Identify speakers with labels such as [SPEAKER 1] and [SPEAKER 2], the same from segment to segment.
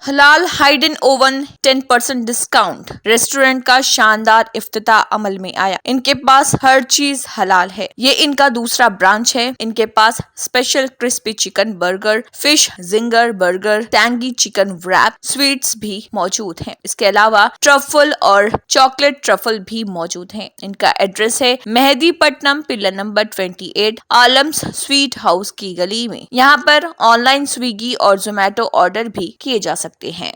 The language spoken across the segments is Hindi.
[SPEAKER 1] हलाल हाइडन ओवन 10% डिस्काउंट। रेस्टोरेंट का शानदार इफ्तिताह अमल में आया। इनके पास हर चीज हलाल है। ये इनका दूसरा ब्रांच है। इनके पास special crispy chicken burger, fish zinger burger, tangy chicken wrap, sweets भी मौजूद हैं। इसके अलावा ट्रफल और चॉकलेट ट्रफल भी मौजूद हैं। इनका एड्रेस है Mehdipatnam, pillar number 28, Alam's sweet house की गली में। यहाँ पर ऑनलाइन स्विगी और जोमेटो ऑर्डर भी किए जा सकते हैं।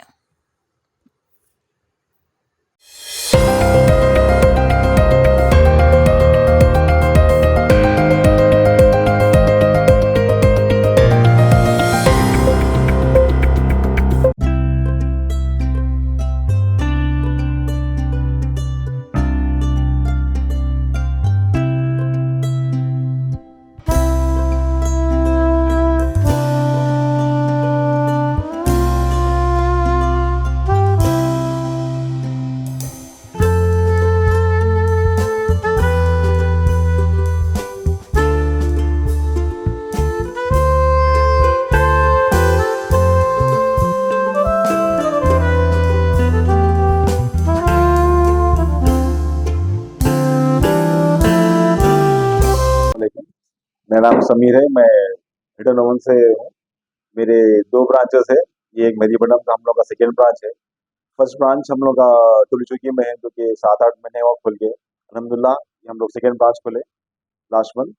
[SPEAKER 2] मेरा नाम समीर है। मैं हिडन ओवन से हूँ। मेरे दो ब्रांचेस है। ये एक मेहदीपट्टनम का हम लोग का सेकेंड ब्रांच है। फर्स्ट ब्रांच हम लोग का तुलचुकी में है, जो कि 7-8 महीने हुआ खुल के। अल्हम्दुलिल्लाह ये हम लोग सेकेंड ब्रांच खोले लास्ट मंथ।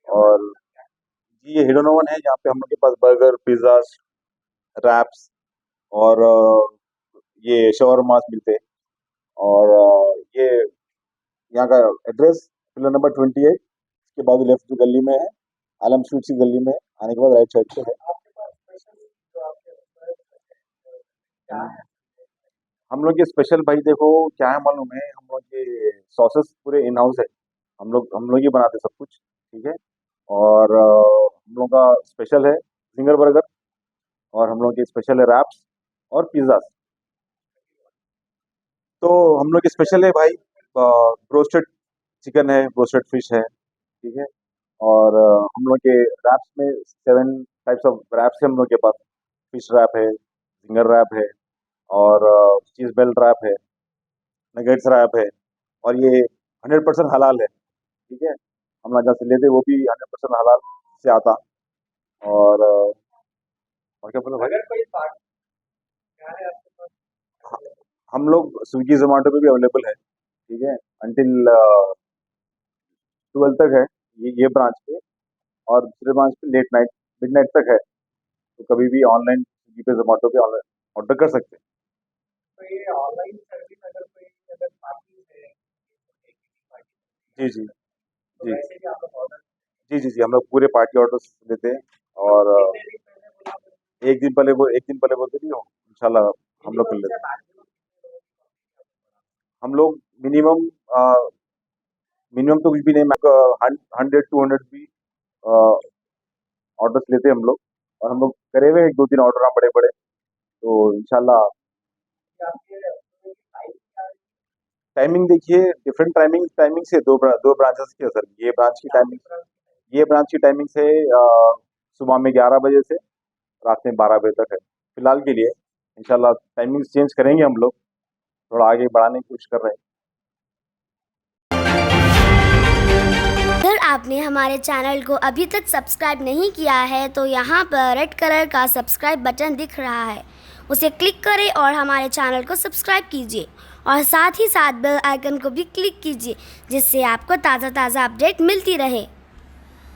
[SPEAKER 2] और जी ये हिडन ओवन है, यहाँ पे हम लोग के पास बर्गर, पिज्ज़ा, रैप्स और ये शवरमास मिलते हैं। और ये यहाँ का एड्रेस पिलर नंबर 28 के बाजू लेफ्ट जो गली में है, आलम स्वीट्स की गली में आने के बाद राइट साइड पे है। हम लोग के स्पेशल भाई देखो क्या है मालूम है, हम लोग के सॉसेस पूरे इन हाउस है। हम लोग ही बनाते सब कुछ, ठीक है। और हम लोग का स्पेशल है फिंगर बर्गर, और हम लोग के स्पेशल है रैप्स और पिज्ज़ा। तो हम लोग के स्पेशल है भाई ब्रोस्टेड चिकन है, ब्रोस्टेड फिश है, ठीक है। और हम लोग के रैप्स में 7 टाइप्स ऑफ रैप्स है हम लोग के पास। फिश रैप है, फिंगर रैप है, और चीज़ बेल्ट रैप है, नगेट्स रैप है। और ये 100% हलाल है, ठीक है। हम लोग जहाँ से लेते वो भी 100% हलाल से आता। और और क्या बोला भाई, हम लोग स्विगी जोमेटो पे भी अवेलेबल है, ठीक है। अंटिल 12 तक है ये ब्रांच पे। और दूसरे ब्रांच पे लेट नाइट, मिडनाइट तक है। तो कभी भी ऑनलाइन स्विगी पे जोमेटो पे ऑनलाइन ऑर्डर कर सकते हैं। जी जी जी जी जी जी हम लोग पूरे पार्टी ऑर्डर लेते हैं। और एक दिन पहले बोलते नहीं हो, इंशाल्लाह हम लोग कर लेते हैं। हम लोग मिनिमम मिनिमम तो कुछ भी नहीं, 100-200 भी ऑर्डर्स लेते हैं हम लोग। और हम लोग करे हुए 1-2 दिन ऑर्डर बड़े बड़े, तो इंशाल्लाह। टाइमिंग देखिए, डिफरेंट टाइमिंग से दो ब्रांचेस की है सर। ये ब्रांच की टाइमिंग से सुबह में 11 बजे से रात में 12 बजे तक है फिलहाल के लिए। इंशाल्लाह टाइमिंग चेंज करेंगे हम लोग, थोड़ा आगे बढ़ाने की कोशिश कर रहे हैं।
[SPEAKER 3] अगर आपने हमारे चैनल को अभी तक सब्सक्राइब नहीं किया है तो यहाँ पर रेड कलर का सब्सक्राइब बटन दिख रहा है, उसे क्लिक करें और हमारे चैनल को सब्सक्राइब कीजिए। और साथ ही साथ बेल आइकन को भी क्लिक कीजिए, जिससे आपको ताज़ा अपडेट मिलती रहे।